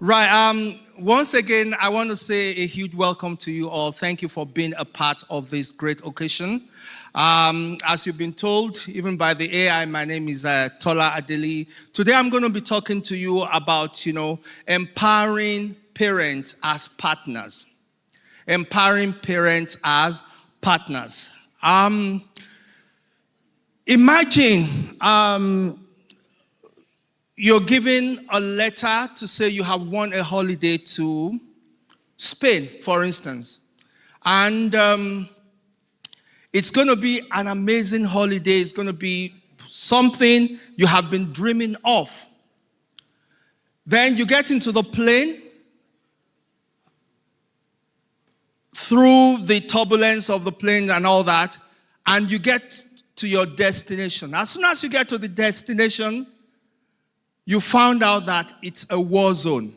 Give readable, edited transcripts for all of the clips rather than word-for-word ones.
Right. Once again, I want to say a huge welcome to you all. Thank you for being a part of this great occasion. As you've been told, even by the AI, my name is Tola Adeliyi. Today, I'm going to be talking to you about, empowering parents as partners. Empowering parents as partners. Imagine you're given a letter to say you have won a holiday to Spain, for instance. And it's going to be an amazing holiday. It's going to be something you have been dreaming of. Then you get into the plane. Through the turbulence of the plane and all that, and you get to your destination. As soon as you get to the destination, you found out that it's a war zone.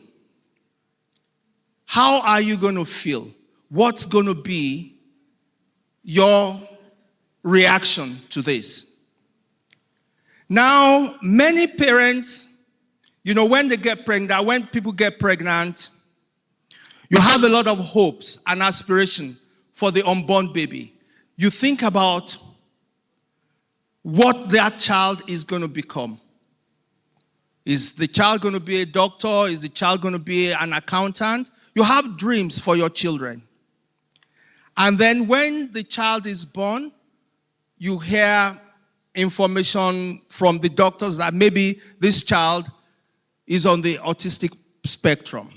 How are you going to feel? What's going to be your reaction to this? Now, many parents, when they get pregnant, when people get pregnant, you have a lot of hopes and aspiration for the unborn baby. You think about what that child is going to become. Is the child going to be a doctor? Is the child going to be an accountant? You have dreams for your children. And then when the child is born, you hear information from the doctors that maybe this child is on the autistic spectrum.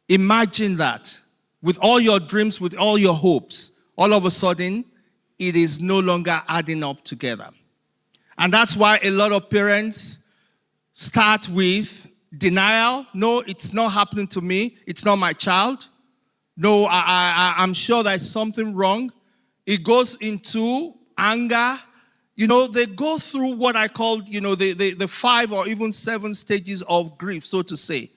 Imagine that. With all your dreams, with all your hopes, all of a sudden, it is no longer adding up together. And that's why a lot of parents start with denial. No, it's not happening to me. It's not my child. No, I'm sure there's something wrong. It goes into anger. They go through what I call, the 5 or even 7 stages of grief, so to say,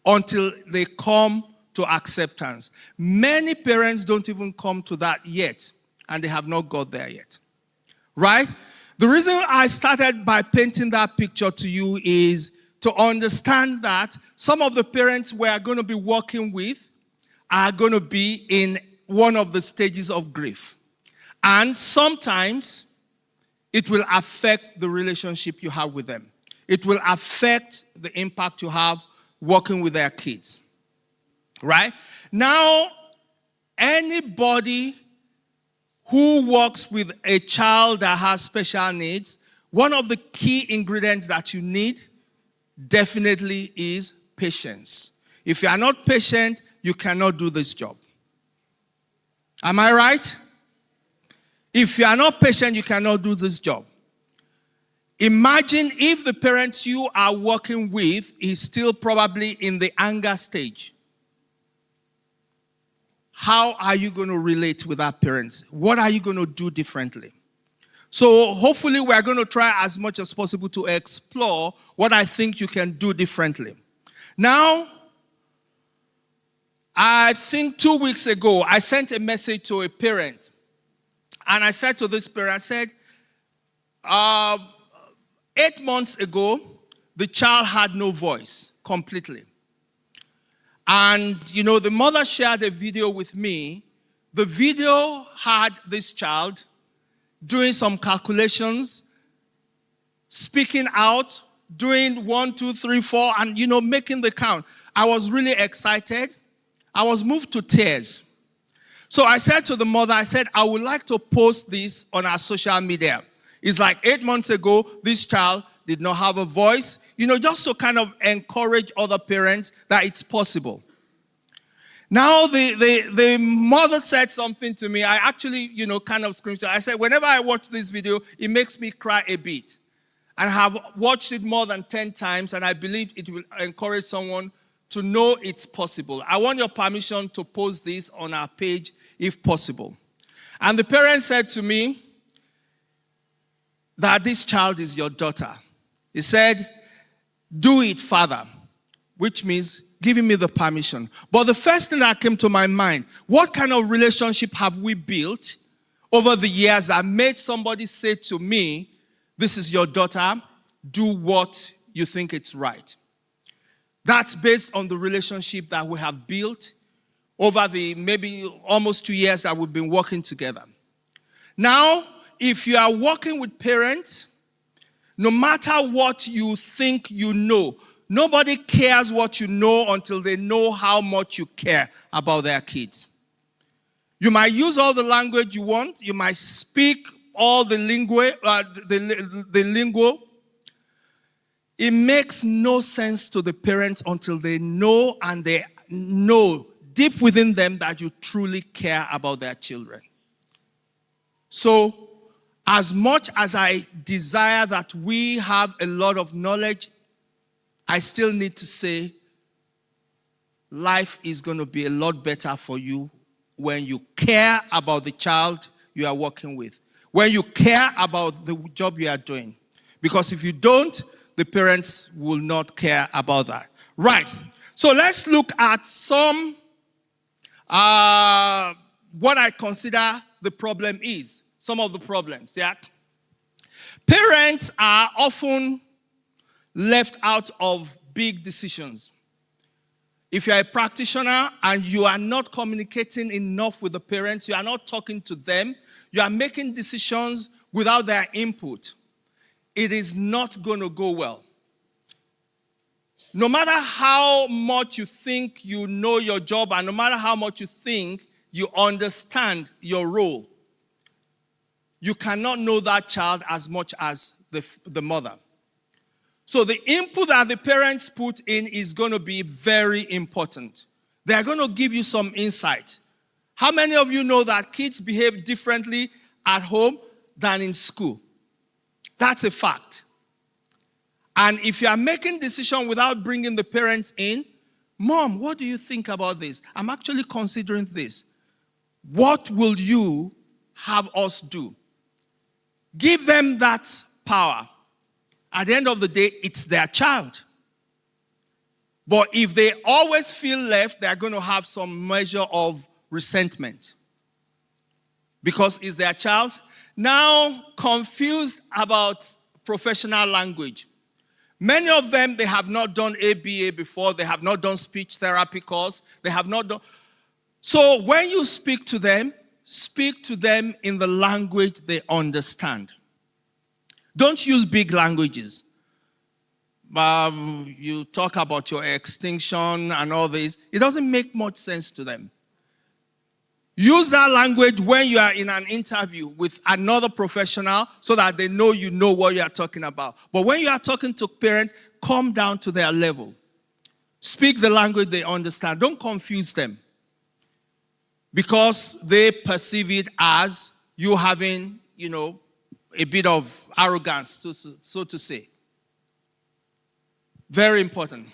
until they come to acceptance. Many parents don't even come to that yet, and they have not got there yet. Right? The reason I started by painting that picture to you is to understand that some of the parents we are going to be working with are going to be in one of the stages of grief. And sometimes it will affect the relationship you have with them. It will affect the impact you have working with their kids. Right? Now, anybody who works with a child that has special needs, one of the key ingredients that you need definitely is patience. If you are not patient, you cannot do this job. Am I right? If you are not patient, you cannot do this job. Imagine if the parent you are working with is still probably in the anger stage. How are you going to relate with that parent? What are you going to do differently? So hopefully we're going to try as much as possible to explore what I think you can do differently. Now, I think 2 weeks ago, I sent a message to a parent. And I said to this parent, I said, 8 months ago, the child had no voice completely. And, the mother shared a video with me. The video had this child doing some calculations, speaking out, doing 1, 2, 3, 4, and, making the count. I was really excited. I was moved to tears. So I said to the mother, I would like to post this on our social media. It's like 8 months ago, this child did not have a voice, just to kind of encourage other parents that it's possible. Now, the mother said something to me. I actually, kind of screamed. I said, whenever I watch this video, it makes me cry a bit. And I have watched it more than 10 times, and I believe it will encourage someone to know it's possible. I want your permission to post this on our page, if possible. And the parent said to me that this child is your daughter. He said, do it, Father, which means giving me the permission. But the first thing that came to my mind, what kind of relationship have we built over the years that made somebody say to me, this is your daughter, do what you think it's right. That's based on the relationship that we have built over the maybe almost 2 years that we've been working together. Now, if you are working with parents, no matter what you think you know, nobody cares what you know until they know how much you care about their kids. You might use all the language you want. You might speak all the lingo. It makes no sense to the parents until they know, and they know deep within them that you truly care about their children. So, as much as I desire that we have a lot of knowledge, I still need to say life is going to be a lot better for you when you care about the child you are working with, when you care about the job you are doing. Because if you don't, the parents will not care about that. Right. So let's look at some, what I consider the problem is. Some of the problems, yeah? Parents are often left out of big decisions. If you're a practitioner and you are not communicating enough with the parents, you are not talking to them, you are making decisions without their input, it is not going to go well. No matter how much you think you know your job, and no matter how much you think you understand your role, you cannot know that child as much as the mother. So the input that the parents put in is going to be very important. They are going to give you some insight. How many of you know that kids behave differently at home than in school? That's a fact. And if you are making decisions without bringing the parents in, Mom, what do you think about this? I'm actually considering this. What will you have us do? Give them that power. At the end of the day, it's their child. But if they always feel left, they're going to have some measure of resentment. Because it's their child. Now, confused about professional language. Many of them, they have not done ABA before. They have not done speech therapy course. They have not done. So when you speak to them in the language they understand. Don't use big languages. You talk about your extinction and all this. It doesn't make much sense to them. Use that language when you are in an interview with another professional so that they know you know what you are talking about. But when you are talking to parents, come down to their level. Speak the language they understand. Don't confuse them. Because they perceive it as you having, a bit of arrogance, so to say. Very important.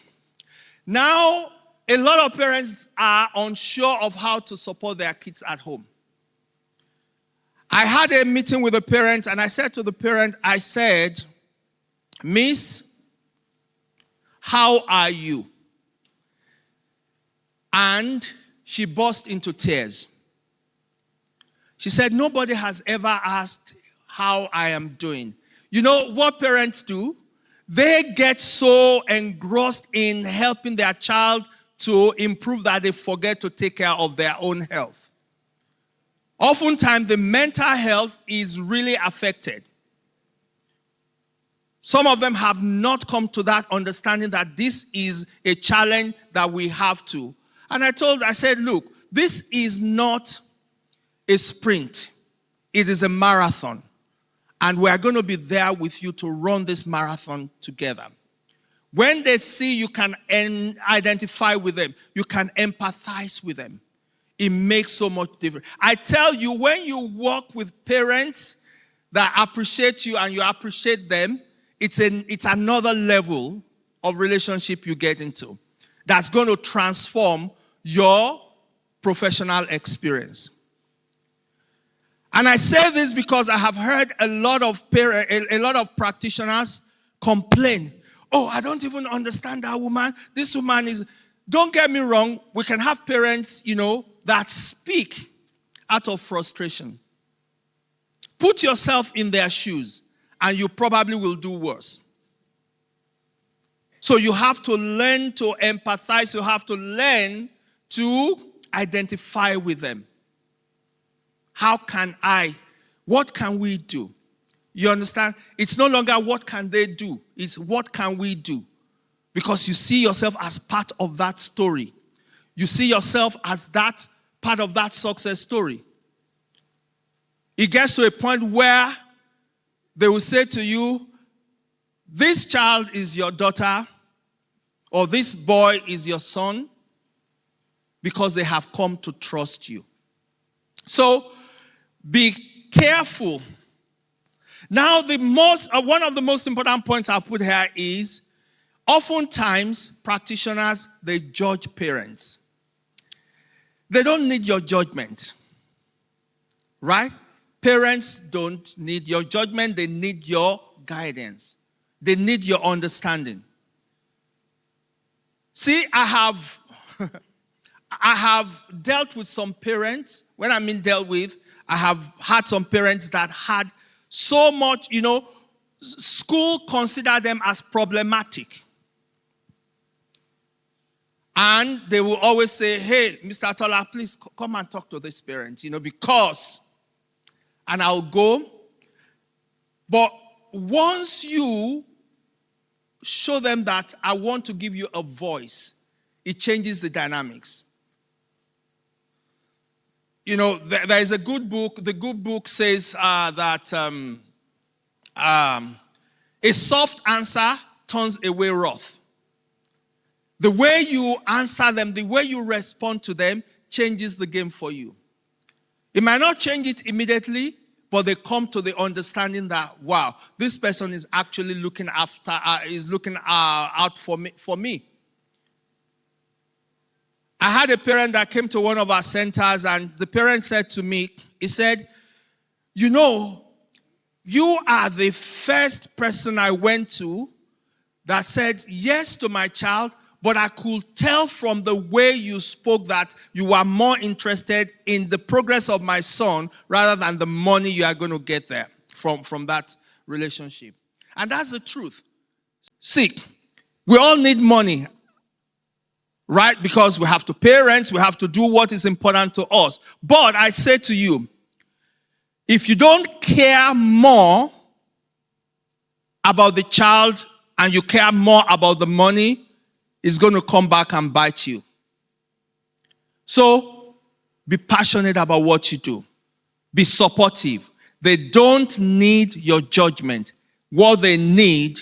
Now, a lot of parents are unsure of how to support their kids at home. I had a meeting with a parent, and I said to the parent, Miss, how are you? And she burst into tears. She said, nobody has ever asked how I am doing. You know what parents do? They get so engrossed in helping their child to improve that they forget to take care of their own health. Oftentimes, the mental health is really affected. Some of them have not come to that understanding that this is a challenge that we have to. And I said, look, this is not a sprint. It is a marathon. And we are going to be there with you to run this marathon together. When they see you can identify with them, you can empathize with them, it makes so much difference. I tell you, when you work with parents that appreciate you and you appreciate them, it's another level of relationship you get into that's going to transform your professional experience. And I say this because I have heard a lot of practitioners complain. Oh, I don't even understand that woman. This woman is... Don't get me wrong. We can have parents, that speak out of frustration. Put yourself in their shoes, and you probably will do worse. So you have to learn to empathize. You have to learn to identify with them. What can we do? You understand? It's no longer what can they do. It's what can we do? Because you see yourself as part of that story. You see yourself as that part of that success story. It gets to a point where they will say to you, this child is your daughter, or this boy is your son, because they have come to trust you. So be careful. Now, one of the most important points I've put here is, oftentimes practitioners, they judge parents. They don't need your judgment, right? Parents don't need your judgment. They need your guidance. They need your understanding. See, I have dealt with some parents. When I mean dealt with, I have had some parents that had so much, school considered them as problematic. And they will always say, hey, Mr. Tola, please come and talk to this parent, because, and I'll go. But once you show them that I want to give you a voice, it changes the dynamics. There is a good book. The good book says that a soft answer turns away wrath. The way you answer them, the way you respond to them, changes the game for you. It might not change it immediately, but they come to the understanding that, wow, this person is actually looking out for me. I had a parent that came to one of our centers, and the parent said to me, he said, you are the first person I went to that said yes to my child, but I could tell from the way you spoke that you are more interested in the progress of my son rather than the money you are going to get there from that relationship. And that's the truth. See, we all need money, right? Because we have to pay rent, we have to do what is important to us. But I say to you, if you don't care more about the child and you care more about the money, it's going to come back and bite you. So, be passionate about what you do. Be supportive. They don't need your judgment. What they need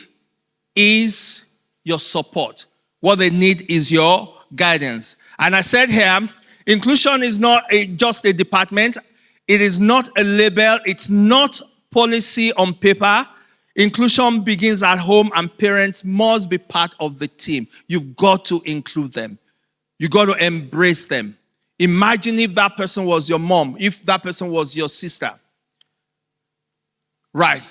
is your support. What they need is your guidance. And I said here, inclusion is not just a department. It is not a label. It's not policy on paper. Inclusion begins at home, and parents must be part of the team. You've got to include them. You've got to embrace them. Imagine if that person was your mom, if that person was your sister. Right.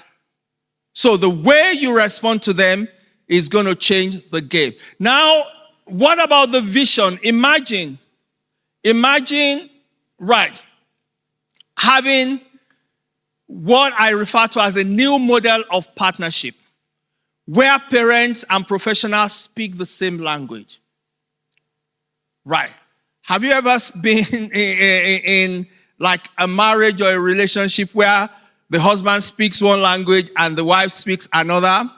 So the way you respond to them is going to change the game. Now, what about the vision? Imagine, right, having what I refer to as a new model of partnership, where parents and professionals speak the same language. Right. Have you ever been in like a marriage or a relationship where the husband speaks one language and the wife speaks another?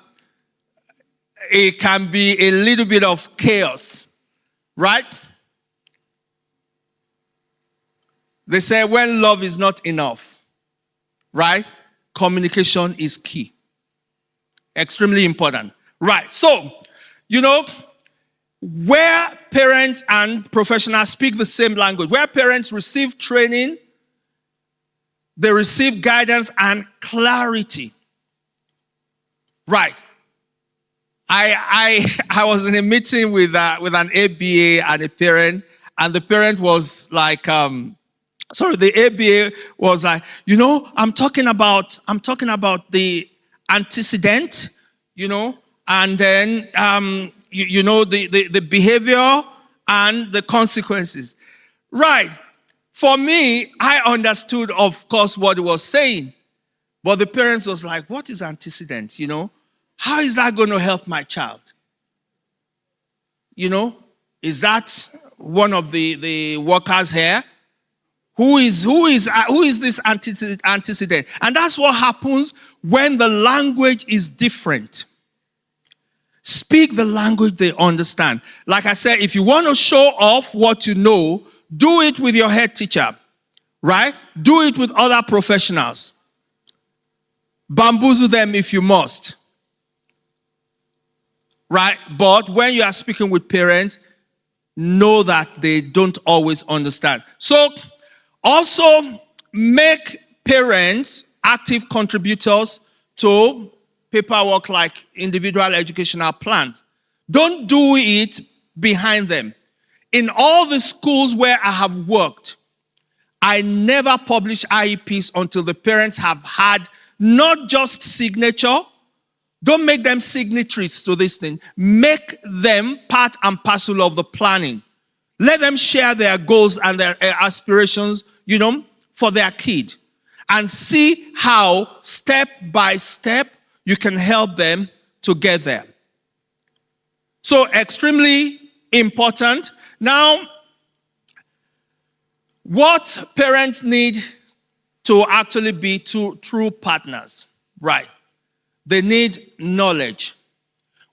It can be a little bit of chaos, right? They say when love is not enough, right? Communication is key. Extremely important. Right. So, where parents and professionals speak the same language, where parents receive training, they receive guidance and clarity. Right. I was in a meeting with an ABA and a parent, and the parent was like, the ABA was like, I'm talking about the antecedent, and then, the behavior and the consequences. Right. For me, I understood, of course, what he was saying. But the parents was like, what is antecedent, How is that going to help my child? is that one of the workers here? Who is this antecedent? And that's what happens when the language is different. Speak the language they understand. Like I said, if you want to show off what you know, do it with your head teacher, right? Do it with other professionals. Bamboozle them if you must, right? But when you are speaking with parents, know that they don't always understand. So also make parents active contributors to paperwork like individual educational plans. Don't do it behind them. In all the schools where I have worked, I never publish IEPs until the parents have had not just signature. Don't make them signatories to this thing. Make them part and parcel of the planning. Let them share their goals and their aspirations, for their kid. And see how, step by step, you can help them to get there. So, extremely important. Now, what parents need to actually be true partners, right? They need knowledge.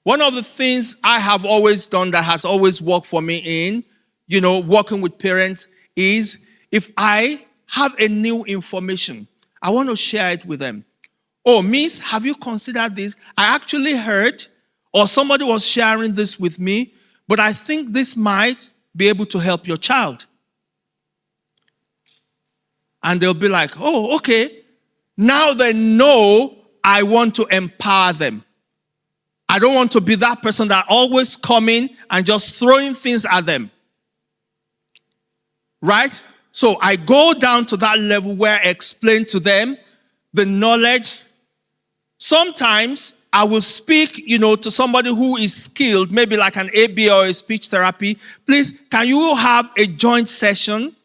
One of the things I have always done that has always worked for me in, working with parents is if I have a new information, I want to share it with them. Oh, miss, have you considered this? I actually heard, or somebody was sharing this with me, but I think this might be able to help your child. And they'll be like, oh, okay. Now they know I want to empower them. I don't want to be that person that always coming and just throwing things at them. Right? So I go down to that level where I explain to them the knowledge. Sometimes I will speak, to somebody who is skilled, maybe like an AB or a speech therapy. Please, can you have a joint session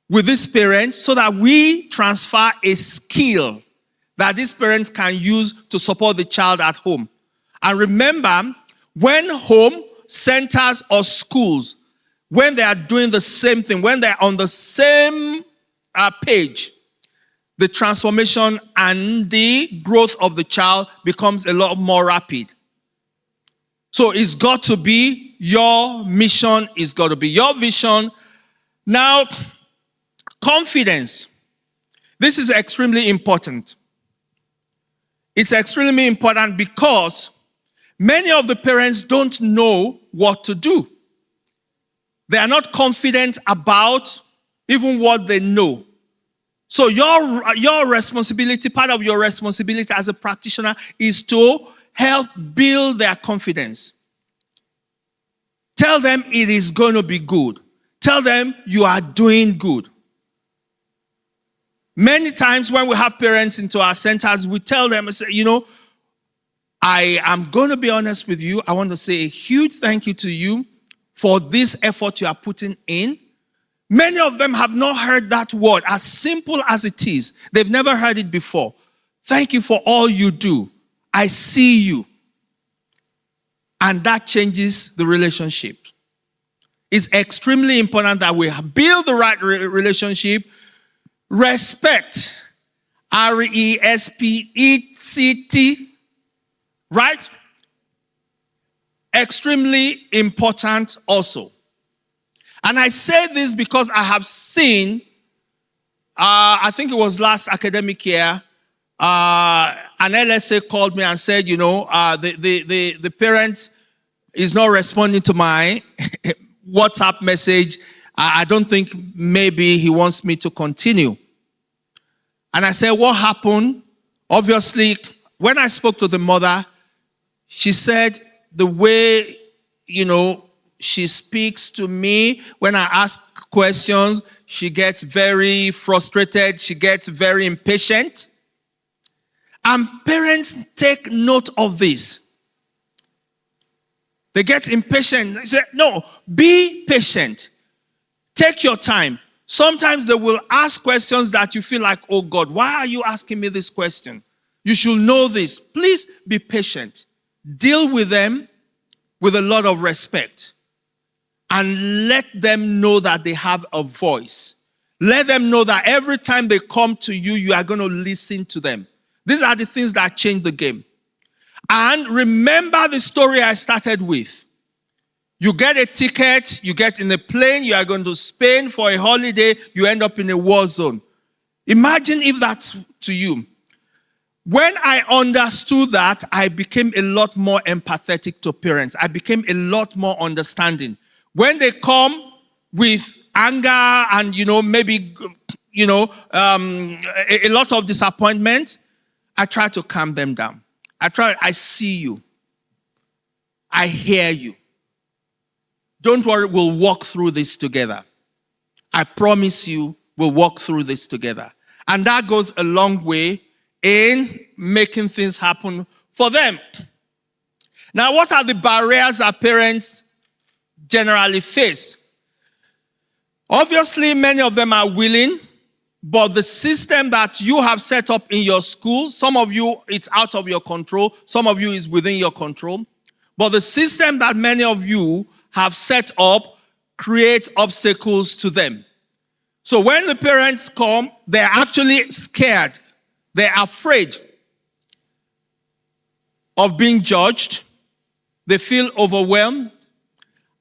with this parent so that we transfer a skill that this parent can use to support the child at home? And remember, when home centers or schools, when they are doing the same thing, when they're on the same page, the transformation and the growth of the child becomes a lot more rapid. So it's got to be your mission, it's got to be your vision. Now, confidence. This is extremely important. It's extremely important because many of the parents don't know what to do. They are not confident about even what they know. So your responsibility, part of your responsibility as a practitioner is to help build their confidence. Tell them it is going to be good. Tell them you are doing good. Many times when we have parents into our centers, we tell them, I am going to be honest with you. I want to say a huge thank you to you for this effort you are putting in. Many of them have not heard that word, as simple as it is. They've never heard it before. Thank you for all you do. I see you. And that changes the relationship. It's extremely important that we build the right relationship. Respect. RESPECT. Right? Extremely important also. And I say this because I have seen, I think it was last academic year, an LSA called me and said, the parent is not responding to my WhatsApp message. I don't think maybe he wants me to continue. And I said, what happened? Obviously, when I spoke to the mother, she said the way, she speaks to me when I ask questions, she gets very frustrated. She gets very impatient. And parents take note of this. They get impatient. They say, no, be patient. Take your time. Sometimes they will ask questions that you feel like, oh God, why are you asking me this question? You should know this. Please be patient. Deal with them. with a lot of respect. And let them know that they have a voice. Let them know that every time they come to you, you are going to listen to them. These are the things that change the game. And remember the story I started with. You get a ticket, you get in a plane, you are going to Spain for a holiday, you end up in a war zone. Imagine if that's to you. When I understood that, I became a lot more empathetic to parents. I became a lot more understanding. When they come with anger and, maybe, a lot of disappointment, I try to calm them down. I see you. I hear you. Don't worry, we'll walk through this together. I promise you, we'll walk through this together. And that goes a long way in making things happen for them. Now, what are the barriers that parents generally face? Obviously, many of them are willing, but the system that you have set up in your school, some of you, it's out of your control. Some of you is within your control. But the system that many of you have set up create obstacles to them. So when the parents come, they're actually scared. They're afraid of being judged. They feel overwhelmed.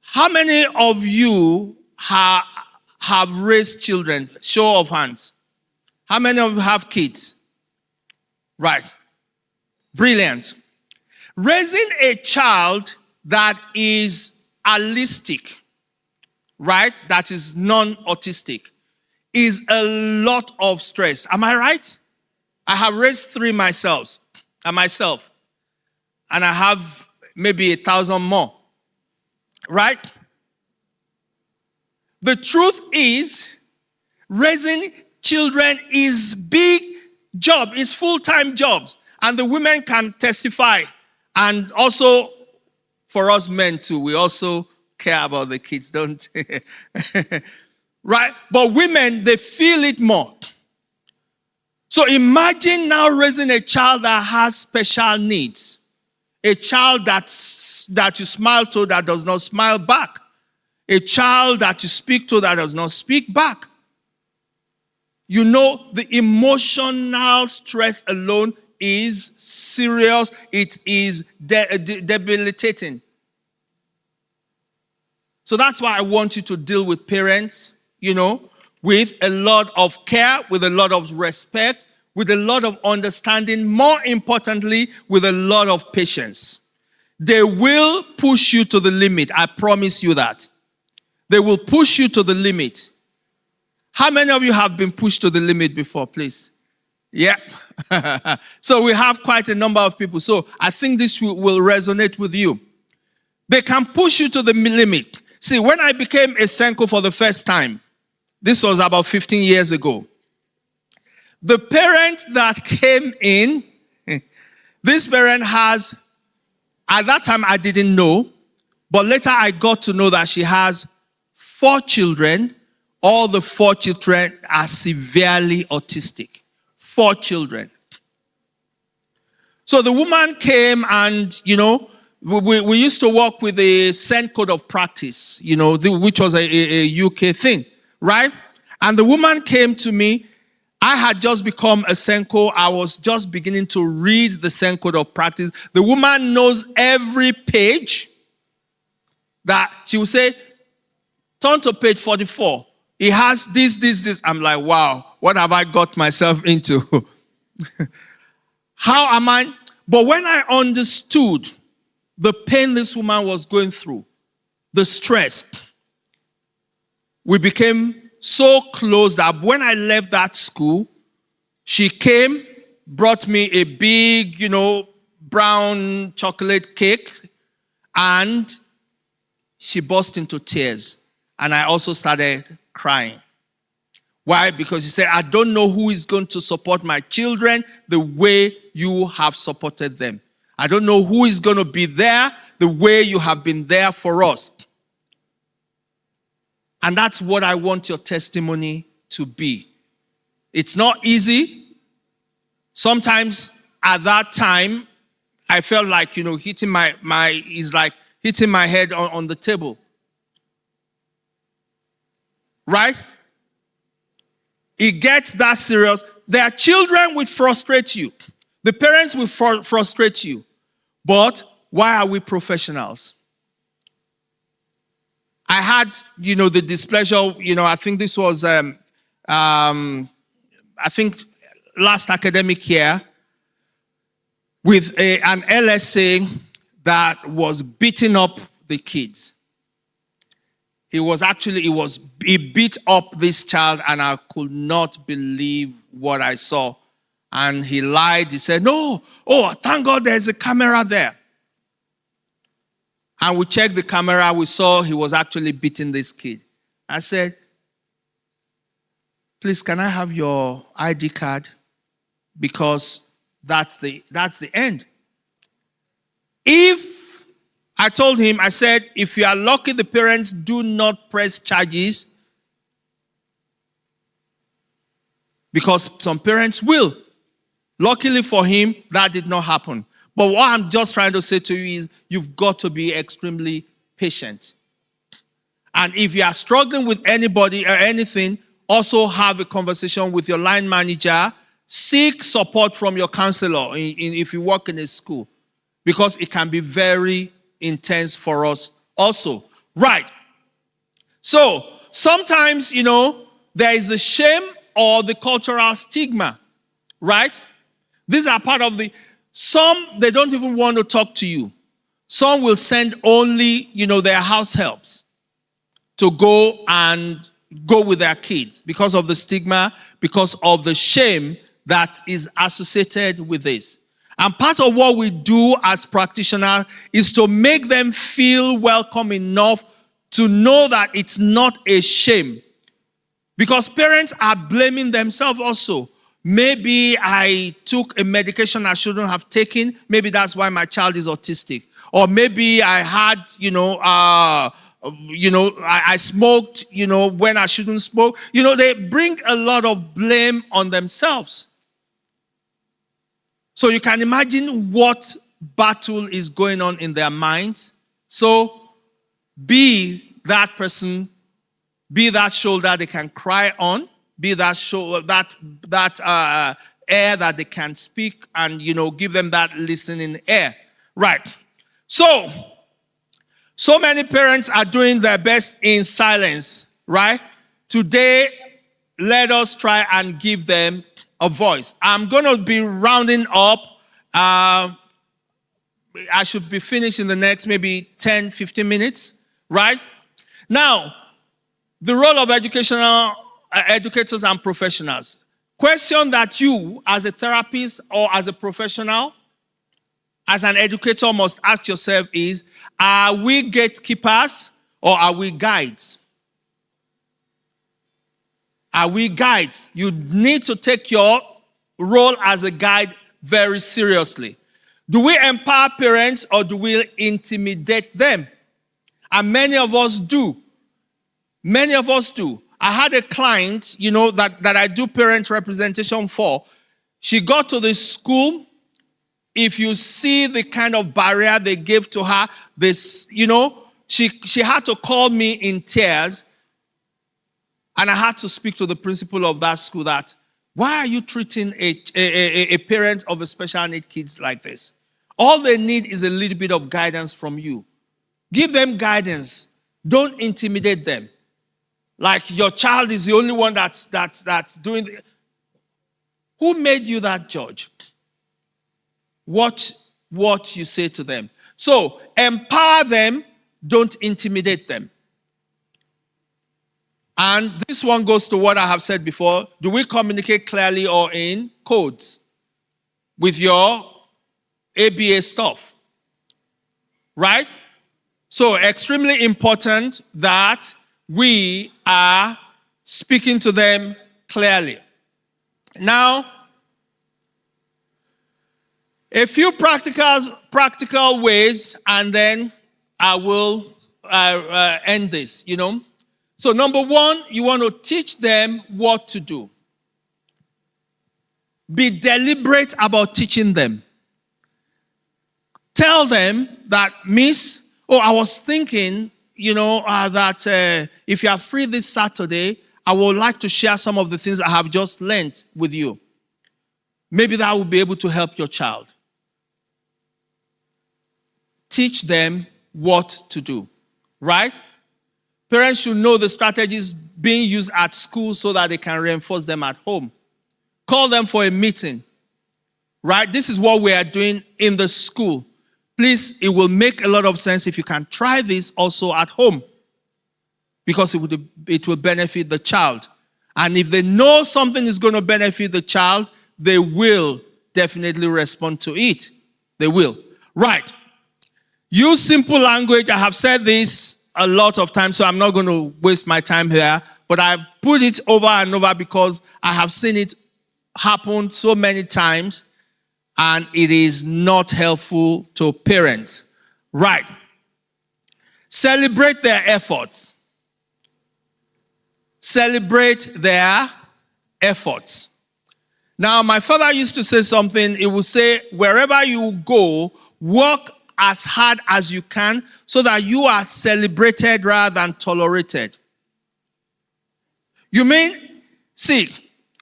How many of you have raised children? Show of hands. How many of you have kids? Right. Brilliant. Raising a child that is allistic, right, that is non-autistic, is a lot of stress. Am I right? I have raised 3 myself, and I have maybe 1,000 more, right? The truth is, raising children is big job, it's full-time jobs, and the women can testify, and also for us men too, we also care about the kids, don't we? Right? But women, they feel it more. So imagine now raising a child that has special needs. A child that you smile to that does not smile back. A child that you speak to that does not speak back. The emotional stress alone is serious. It is debilitating. So that's why I want you to deal with parents, with a lot of care, with a lot of respect, with a lot of understanding, more importantly, with a lot of patience. They will push you to the limit. I promise you that. They will push you to the limit. How many of you have been pushed to the limit before, please? Yeah. So we have quite a number of people. So I think this will resonate with you. They can push you to the limit. See, when I became a Senko for the first time, this was about 15 years ago, the parent that came in, this parent has, at that time I didn't know, but later I got to know that she has 4 children. All the 4 children are severely autistic. 4 children. So the woman came and, we used to work with the Send Code of Practice, which was a UK thing, right? And the woman came to me. I had just become a Senko. I was just beginning to read the Send Code of Practice. The woman knows every page that she will say, turn to page 44. It has this. I'm like, wow, what have I got myself into? How am I? But when I understood the pain this woman was going through, the stress, we became so close that when I left that school, she came, brought me a big, brown chocolate cake, and she burst into tears. And I also started crying. Why? Because she said, I don't know who is going to support my children the way you have supported them. I don't know who is going to be there the way you have been there for us. And that's what I want your testimony to be. It's not easy. Sometimes at that time, I felt like, hitting hitting my head on the table. Right? It gets that serious. Their children will frustrate you. The parents will frustrate you. But why are we professionals? I had, the displeasure, I think this was, last academic year, with an LSA that was beating up the kids. He beat up this child, and I could not believe what I saw. And he lied. He said, no, thank God there's a camera there. And we checked the camera. We saw he was actually beating this kid. I said, please, can I have your ID card? Because that's the end. I told him, I said, if you are lucky, the parents do not press charges, because some parents will. Luckily for him, that did not happen. But what I'm just trying to say to you is, you've got to be extremely patient. And if you are struggling with anybody or anything, also have a conversation with your line manager. Seek support from your counselor if you work in a school, because it can be very intense for us also. Right. So sometimes, there is a shame or the cultural stigma. Right? These are part of some, they don't even want to talk to you. Some will send only, their house helps to go with their kids because of the stigma, because of the shame that is associated with this. And part of what we do as practitioners is to make them feel welcome enough to know that it's not a shame. Because parents are blaming themselves also. Maybe I took a medication I shouldn't have taken. Maybe that's why my child is autistic. Or maybe I had, I smoked, when I shouldn't smoke. They bring a lot of blame on themselves. So you can imagine what battle is going on in their minds. So be that person, be that shoulder they can cry on, be that air that they can speak, and give them that listening ear. Right. So many parents are doing their best in silence, right? Today, let us try and give them a voice. I'm going to be rounding up. I should be finished in the next maybe 10, 15 minutes, right? Now, the role of educators and professionals. Question that you, as a therapist or as a professional, as an educator, must ask yourself is, are we gatekeepers or are we guides? Are we guides? You need to take your role as a guide very seriously. Do we empower parents or do we intimidate them? And many of us do. Many of us do. I had a client, that I do parent representation for. She got to the school. If you see the kind of barrier they gave to her, she had to call me in tears. And I had to speak to the principal of that school that, why are you treating a parent of a special need kids like this? All they need is a little bit of guidance from you. Give them guidance. Don't intimidate them. Like your child is the only one that's doing it. Who made you that judge? Watch what you say to them. So empower them, don't intimidate them. And this one goes to what I have said before. Do we communicate clearly or in codes with your ABA stuff? Right? So extremely important that we are speaking to them clearly. Now, a few practical ways, and then I will end this, So number one, you want to teach them what to do. Be deliberate about teaching them. Tell them that, Miss Oh, I was thinking, that if you are free this Saturday, I would like to share some of the things I have just learned with you. Maybe that will be able to help your child. Teach them what to do, right? Parents should know the strategies being used at school so that they can reinforce them at home. Call them for a meeting, right? This is what we are doing in the school. Please, it will make a lot of sense if you can try this also at home, because it will benefit the child. And if they know something is going to benefit the child, they will definitely respond to it. They will. Right. Use simple language. I have said this a lot of times, so I'm not going to waste my time here. But I've put it over and over because I have seen it happen so many times, and it is not helpful to parents. Right. Celebrate their efforts. Celebrate their efforts. Now, my father used to say something. He would say, wherever you go, work as hard as you can so that you are celebrated rather than tolerated. You mean, see,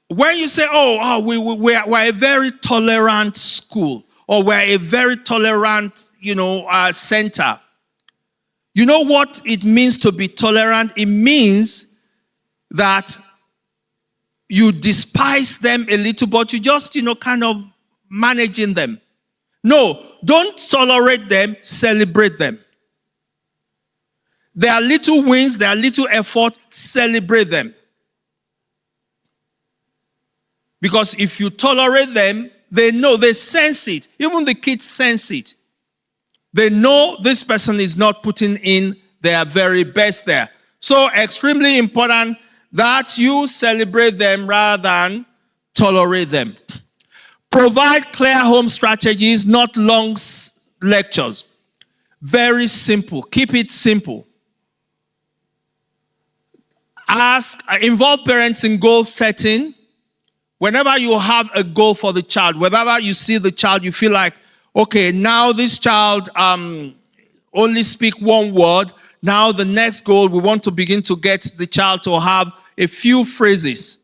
when you say, we're a very tolerant school, or we're a very tolerant, center, you know what it means to be tolerant? It means that you despise them a little, but you just, kind of managing them. No, don't tolerate them, celebrate them. There are little wins, there are little efforts, celebrate them. Because if you tolerate them, they know, they sense it. Even the kids sense it. They know this person is not putting in their very best there. So extremely important that you celebrate them rather than tolerate them. Provide clear home strategies, not long lectures. Very simple. Keep it simple. Involve parents in goal setting. Whenever you have a goal for the child, whenever you see the child, you feel like, okay, now this child only speak one word. Now the next goal, we want to begin to get the child to have a few phrases.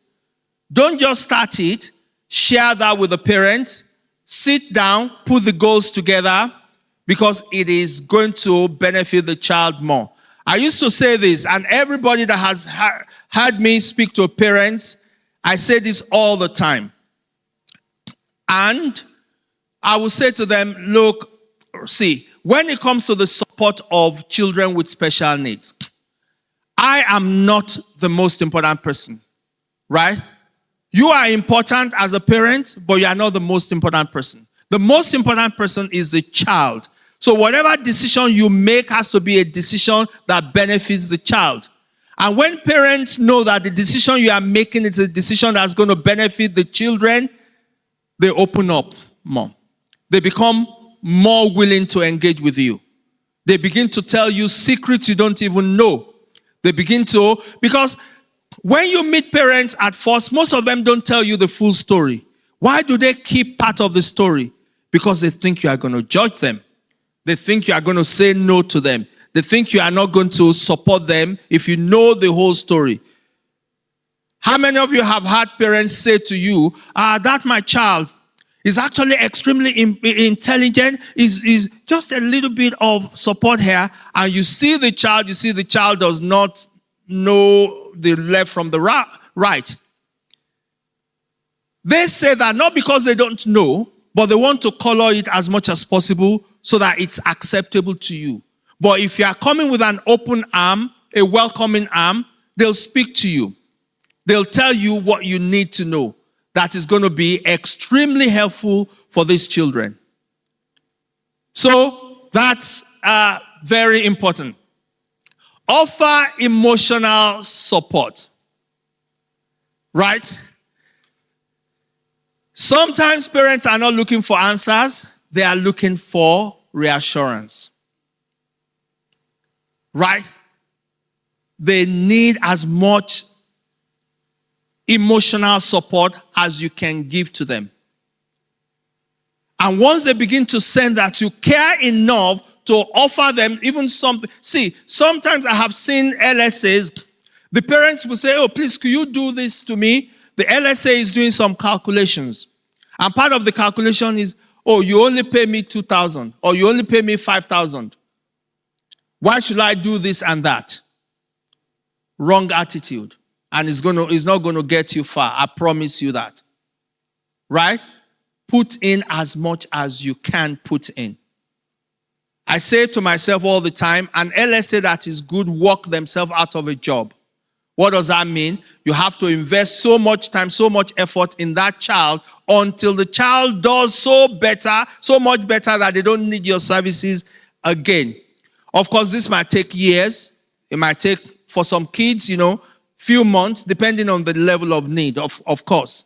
Don't just start it. Share that with the parents. Sit down, put the goals together, because it is going to benefit the child more. I used to say this, and everybody that has heard me speak to parents, I say this all the time. And I will say to them, look, see, when it comes to the support of children with special needs, I am not the most important person, right? You are important as a parent, but you are not the most important person. The most important person is the child. So whatever decision you make has to be a decision that benefits the child. And when parents know that the decision you are making is a decision that's going to benefit the children, they open up more. They become more willing to engage with you. They begin to tell you secrets you don't even know. They begin to, because when you meet parents at first, most of them don't tell you the full story. Why do they keep part of the story? Because they think you are going to judge them. They think you are going to say no to them. They think you are not going to support them if you know the whole story. How many of you have had parents say to you, that my child is actually extremely intelligent, is just a little bit of support here, and you see the child does not know the left from the right. They say that not because they don't know, but they want to color it as much as possible so that it's acceptable to you. But if you are coming with an open arm, a welcoming arm, they'll speak to you. They'll tell you what you need to know. That is going to be extremely helpful for these children. So that's very important. Offer emotional support. Right? Sometimes parents are not looking for answers. They are looking for reassurance. Right? They need as much emotional support as you can give to them. And once they begin to sense that you care enough to offer them even something. See, sometimes I have seen LSAs, the parents will say, oh, please, could you do this to me? The LSA is doing some calculations. And part of the calculation is, oh, you only pay me 2,000 or you only pay me 5,000. Why should I do this and that? Wrong attitude. And it's not going to get you far. I promise you that. Right? Put in as much as you can put in. I say to myself all the time, an LSA that is good work themselves out of a job. What does that mean? You have to invest so much time, so much effort in that child until the child does so much better that they don't need your services again. Of course, this might take years. It might take, for some kids, few months, depending on the level of need, of course.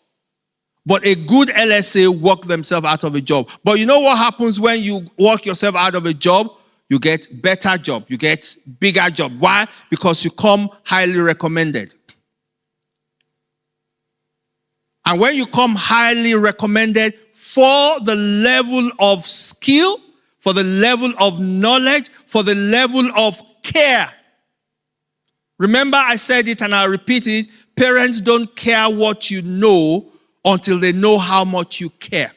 But a good LSA work themselves out of a job. But you know what happens when you work yourself out of a job? You get better job. You get bigger job. Why? Because you come highly recommended. And when you come highly recommended for the level of skill, for the level of knowledge, for the level of care. Remember, I said it and I'll repeat it. Parents don't care what you know until they know how much you care.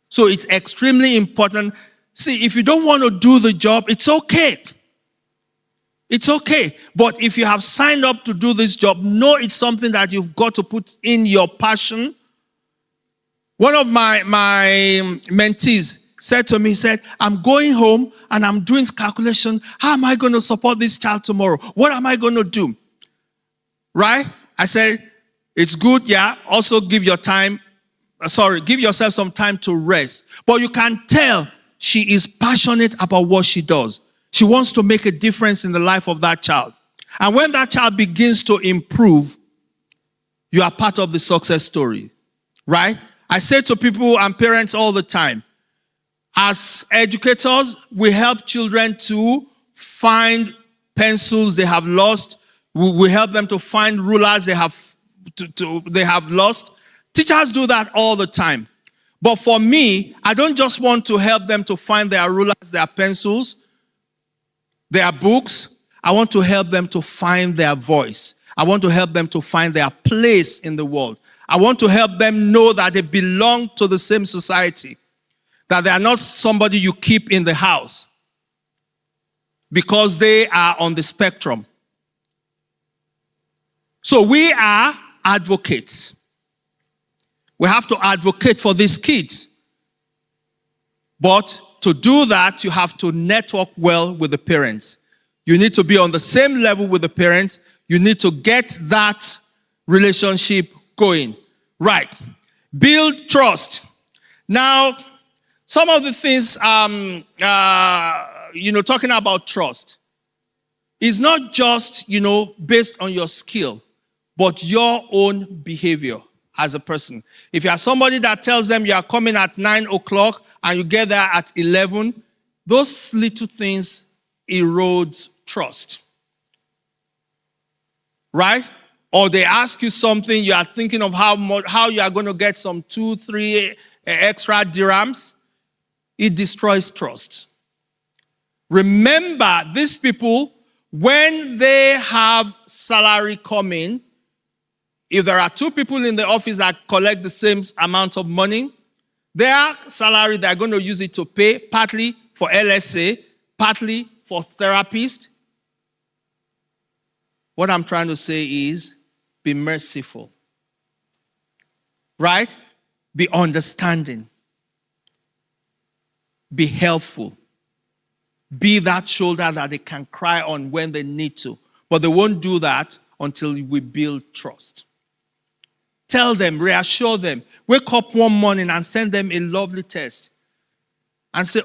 So it's extremely important. See, if you don't want to do the job, it's okay. It's okay. But if you have signed up to do this job, know it's something that you've got to put in your passion. One of my mentees said to me, he said, I'm going home and I'm doing calculation. How am I going to support this child tomorrow? What am I going to do? Right? I said, it's good, yeah. Also give yourself some time to rest. But you can tell she is passionate about what she does. She wants to make a difference in the life of that child. And when that child begins to improve, you are part of the success story. Right? I say to people and parents all the time, as educators, we help children to find pencils they have lost. We help them to find rulers they have lost. Teachers do that all the time. But for me, I don't just want to help them to find their rulers, their pencils, their books. I want to help them to find their voice. I want to help them to find their place in the world. I want to help them know that they belong to the same society. That they are not somebody you keep in the house because they are on the spectrum. So we are advocates. We have to advocate for these kids. But to do that, you have to network well with the parents. You need to be on the same level with the parents. You need to get that relationship going. Right. Build trust. Now, some of the things, talking about trust is not just, based on your skill, but your own behavior as a person. If you are somebody that tells them you are coming at 9 o'clock and you get there at 11, those little things erode trust. Right? Or they ask you something, you are thinking of how you are going to get some 2-3 extra dirhams. It destroys trust. Remember, these people, when they have salary coming, if there are 2 people in the office that collect the same amount of money, their salary, they're going to use it to pay partly for LSA, partly for therapist. What I'm trying to say is, be merciful. Right? Be understanding. Be helpful. Be that shoulder that they can cry on when they need to. But they won't do that until we build trust. Tell them, reassure them. Wake up one morning and send them a lovely text. And say,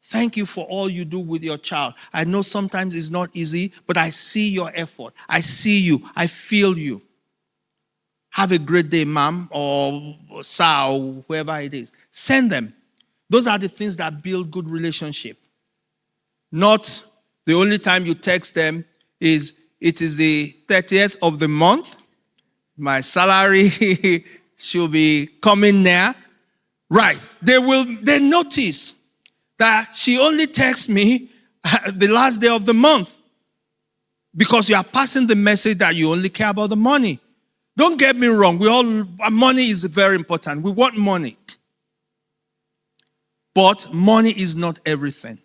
thank you for all you do with your child. I know sometimes it's not easy, but I see your effort. I see you. I feel you. Have a great day, ma'am, or sir, or whoever it is. Send them. Those are the things that build good relationship. Not the only time you text them is, it is the 30th of the month. My salary should be coming near. Right. They notice. that she only texts me the last day of the month because you are passing the message that you only care about the money. Don't get me wrong. Money is very important. We want money. But money is not everything.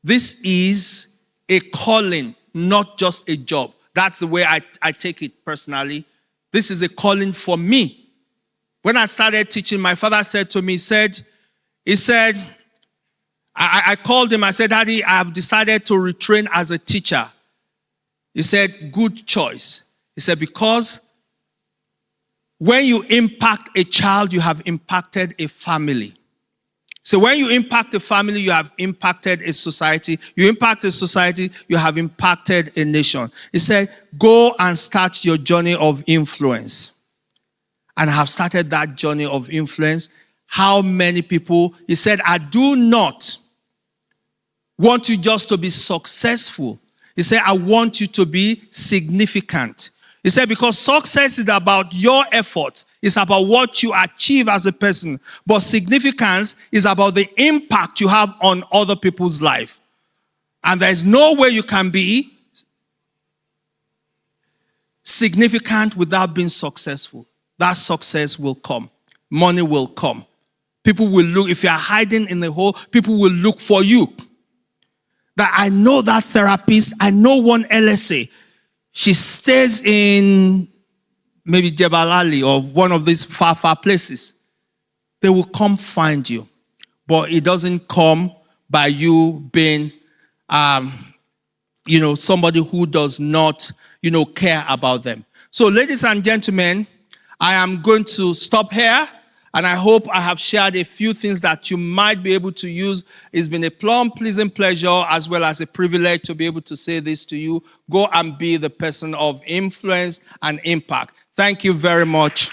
This is a calling, not just a job. That's the way I take it personally. This is a calling for me. When I started teaching, my father said to me, I called him, I said, Daddy, I have decided to retrain as a teacher. He said, good choice. He said, because when you impact a child, you have impacted a family. So when you impact a family, you have impacted a society. You impact a society, you have impacted a nation. He said, go and start your journey of influence. And I have started that journey of influence. How many people? He said, I do not want you just to be successful. He said, I want you to be significant. He said, because success is about your efforts. It's about what you achieve as a person. But significance is about the impact you have on other people's life. And there's no way you can be significant without being successful. That success will come. Money will come. People will look, if you're hiding in the hole, people will look for you. That I know that therapist, I know one LSA. She stays in maybe Jebel Ali or one of these far places. They will come find you. But it doesn't come by you being, somebody who does not, care about them. So, ladies and gentlemen, I am going to stop here. And I hope I have shared a few things that you might be able to use. It's been a pleasant pleasure as well as a privilege to be able to say this to you. Go and be the person of influence and impact. Thank you very much.